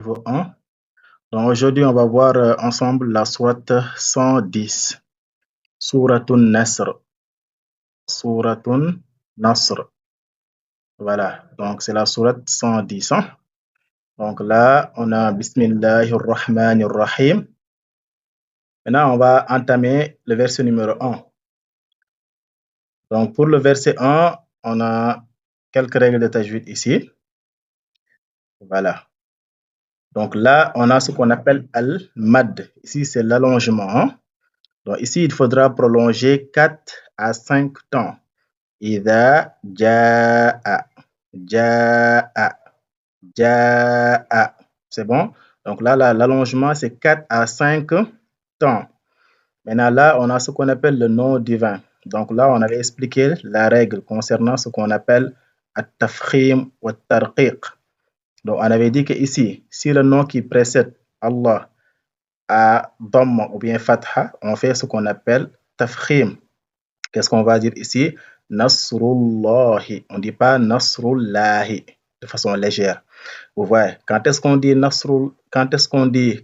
Niveau 1. Donc aujourd'hui, on va voir ensemble la sourate 110. Suratun Nasr. Suratun Nasr. Voilà, donc c'est la sourate 110. Hein? Donc là, on a Bismillahirrahmanirrahim. Maintenant, on va entamer le verset numéro 1. Donc pour le verset 1, on a quelques règles de tajwid ici. Voilà. Donc là, on a ce qu'on appelle al-mad. Ici, c'est l'allongement. Hein? Donc ici, il faudra prolonger 4 à 5 temps. Ida ja'a, ja'a, ja'a. C'est bon? Donc là, l'allongement, c'est 4 à 5 temps. Maintenant, là, on a ce qu'on appelle le nom divin. Donc là, on avait expliqué la règle concernant ce qu'on appelle at-tafkhim wa tarqiq. Donc, on avait dit que ici, si le nom qui précède Allah a Dhamma ou bien Fatha, on fait ce qu'on appelle tafkhim. Qu'est-ce qu'on va dire ici? Nasrullahi. On ne dit pas Nasrullahi de façon légère. Vous voyez, quand est-ce qu'on dit Nasrul, quand est-ce qu'on lit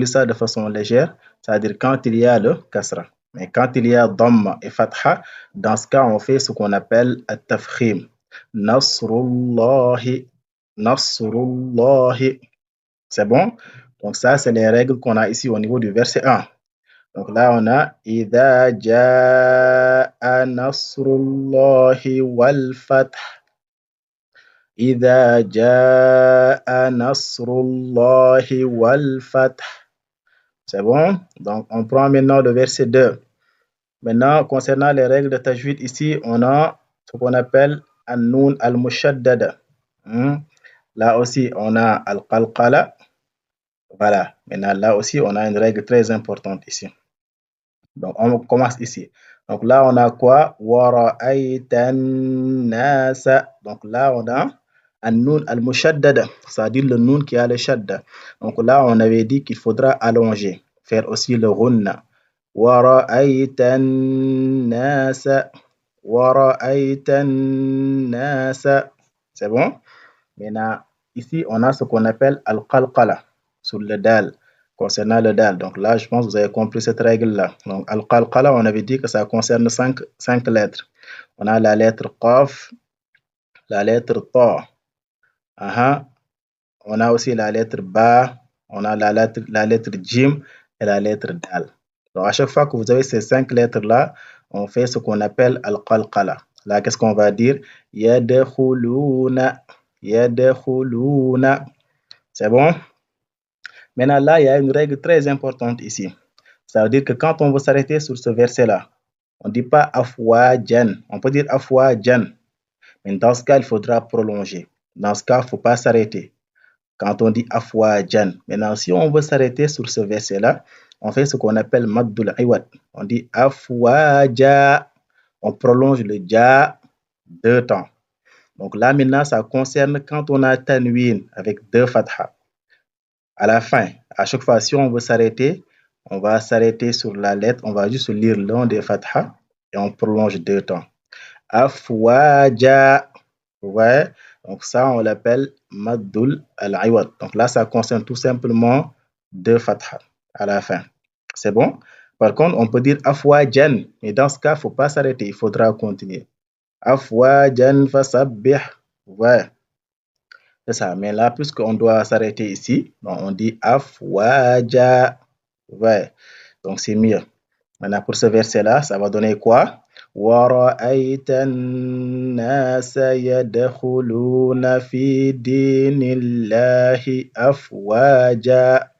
ça de façon légère? C'est-à-dire quand il y a le kasra. Mais quand il y a Dhamma et Fatha, dans ce cas, on fait ce qu'on appelle at-tafkhim. Nasrullahi. Nasrullahi. C'est bon? Donc ça, c'est les règles qu'on a ici au niveau du verset 1. Donc là, on a Idha ja'a nasrullahi wal fath. Idha ja'a nasrullahi wal fath. C'est bon? Donc, on prend maintenant le verset 2. Maintenant, concernant les règles de tajwid, ici, on a ce qu'on appelle an-nun al-mushaddada. Là aussi, on a al-qalqala. Voilà. Maintenant, là aussi, on a une règle très importante ici. Donc, on commence ici. Donc là, on a quoi? Wara'aytan nasa. Donc là, on a un nun al-mushaddada, c'est-à-dire le nun qui a le shadda. Donc là, on avait dit qu'il faudra allonger, faire aussi le ghunna. Wara'aytan nasa. Wara'aytan nasa. C'est bon? Maintenant, ici, on a ce qu'on appelle al-qalqala sur le dal. Concernant le dal. Donc là, je pense que vous avez compris cette règle-là. Donc, al-qalqala, on avait dit que ça concerne 5 lettres. On a la lettre qaf, la lettre ta. On a aussi la lettre ba, on a la lettre jim et la lettre dal. Donc, à chaque fois que vous avez ces 5 lettres-là, on fait ce qu'on appelle al-qalqala. Là, qu'est-ce qu'on va dire? Yadkhuluna, yadkhuluna. C'est bon? Maintenant, là, il y a une règle très importante ici. Ça veut dire que quand on veut s'arrêter sur ce verset-là, on ne dit pas afwajan. On peut dire afwajan. Mais dans ce cas, il faudra prolonger. Dans ce cas, il ne faut pas s'arrêter. Quand on dit afwajan. Maintenant, si on veut s'arrêter sur ce verset-là, on fait ce qu'on appelle maddul iwad. On dit afwaja. On prolonge le ja 2 temps. Donc là, maintenant, ça concerne quand on a tanwin avec 2 fathas. À la fin, à chaque fois, si on veut s'arrêter, on va s'arrêter sur la lettre, on va juste lire le nom des fathas et on prolonge 2 temps. Afwaja. Vous voyez? Donc ça, on l'appelle maddul al-iwad. Donc là, ça concerne tout simplement 2 fathas à la fin. C'est bon? Par contre, on peut dire afwajan. Mais dans ce cas, il ne faut pas s'arrêter, il faudra continuer. Afwajan fasabbih. Vous voyez? C'est ça. Mais là, puisqu'on doit s'arrêter ici, on dit afwaja. Ouais. Donc, c'est mieux. Maintenant, pour ce verset-là, ça va donner quoi? Wara'aytan nasa yadkhuluna fi dinillahi afwaja.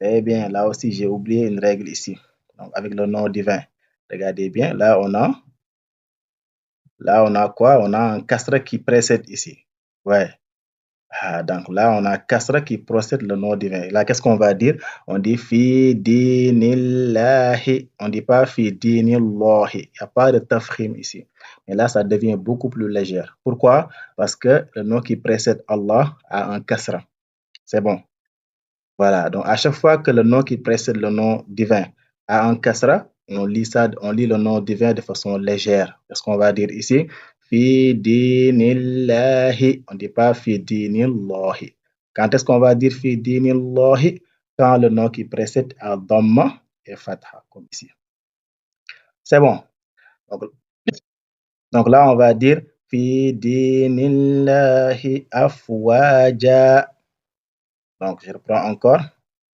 Très bien. Là aussi, j'ai oublié une règle ici. Donc, avec le nom divin. Regardez bien. Là, on a quoi? On a un kasra qui précède ici. Ouais. Donc là, on a kasra qui procède le nom divin. Là, qu'est-ce qu'on va dire? On dit fi dinillahi. On ne dit pas fi dinillahi. Il n'y a pas de tafkhim ici. Mais là, ça devient beaucoup plus léger. Pourquoi? Parce que le nom qui précède Allah a un kasra. C'est bon. Voilà. Donc, à chaque fois que le nom qui précède le nom divin a un kasra, on lit le nom divin de façon légère. Qu'est-ce qu'on va dire ici? Fi dinillahi. On ne dit pas fi dinillahi. Quand est-ce qu'on va dire fi dinillahi? Quand le nom qui précède a dhamma et fatha, comme ici. C'est bon. Donc, là, on va dire fi dinillahi afwaja. Donc, je reprends encore.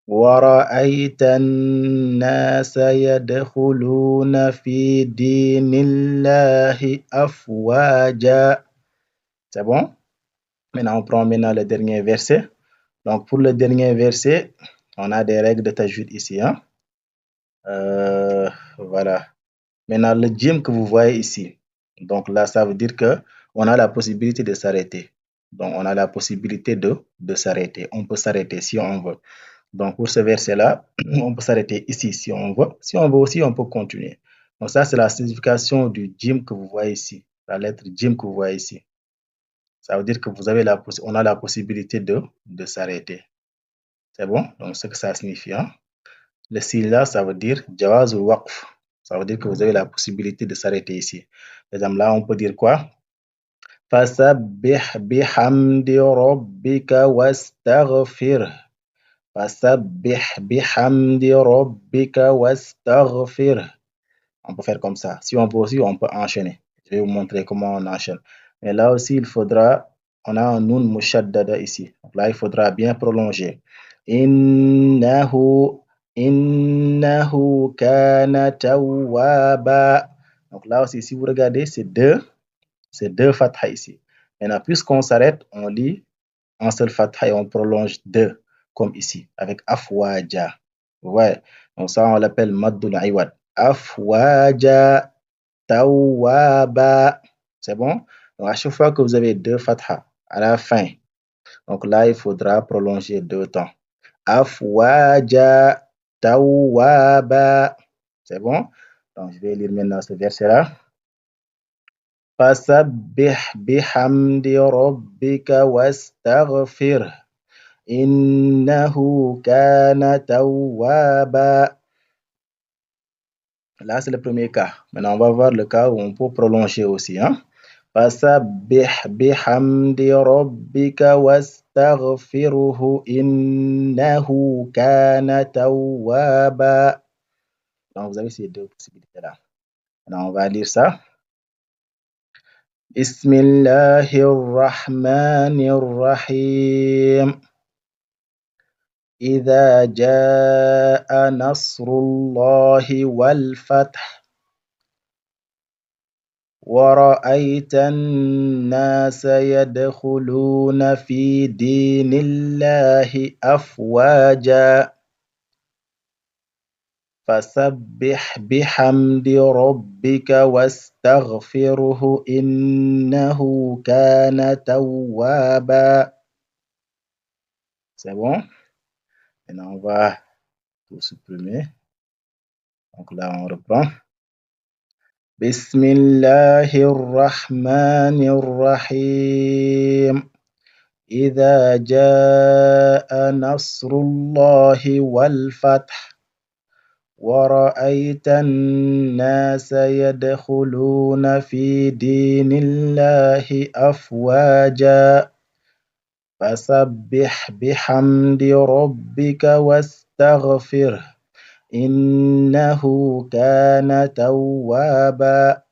ورأيت الناس يدخلون في دين الله أفواجا. C'est bon? Maintenant, on prend le dernier verset. Donc, pour le dernier verset, on a des règles de tajwid ici. Hein? Voilà. Maintenant, le djim que vous voyez ici. Donc là, ça veut dire que on a la possibilité de s'arrêter. Donc, on a la possibilité de s'arrêter. On peut s'arrêter si on veut. Donc, pour ce verset-là, on peut s'arrêter ici si on veut. Si on veut aussi, on peut continuer. Donc, ça, c'est la signification du djim que vous voyez ici. La lettre djim que vous voyez ici. Ça veut dire que on a la possibilité de s'arrêter. C'est bon? Donc, ce que ça signifie. Hein? Le signe là, ça veut dire jawazul waqf. Ça veut dire que vous avez la possibilité de s'arrêter ici. Par exemple, là, on peut dire quoi? Fasabbih bihamdi rabbika wastaghfir. Fasabbih bihamdi rabbika wastaghfir. On peut faire comme ça. Si on veut aussi, on peut enchaîner. Je vais vous montrer comment on enchaîne. Mais là aussi, on a un nun mushaddada ici. Donc là, il faudra bien prolonger. Innahu, innahu kana tawwaba. Donc là aussi, si vous regardez, c'est deux fathas ici. Maintenant, puisqu'on s'arrête, on lit un seul fatha et on prolonge deux, comme ici, avec afwaja. Ouais. Donc ça, on l'appelle maddul iwad. Afwaja tawwaba. C'est bon? Donc à chaque fois que vous avez deux fathas à la fin, donc là, il faudra prolonger deux temps. Afwaja tawwaba. C'est bon? Donc je vais lire maintenant ce verset-là. Fasabbih bihamdi rabbika wastaghfir. Innahu kana tawwaba. Là, c'est le premier cas. Maintenant, on va voir le cas où on peut prolonger aussi. Hein? Fasabbih bihamdi rabbika wastaghfiruhu innahu kana tawwaba. Donc, vous avez ces deux possibilités-là. Maintenant, on va lire ça. Bismillahirrahmanirrahim. إذا جاء نصر الله والفتح ورأيت الناس يدخلون في دين الله أفواجا فسبح بحمد ربك واستغفره إنه كان توابا. C'est bon? Maintenant, on va tout supprimer. Donc là, on reprend. Bismillahirrahmanirrahim. إذا جاء نصر الله والفتح ورأيت الناس يدخلون في دين الله أفواجا فسبح بحمد ربك واستغفره إنه كان توابا.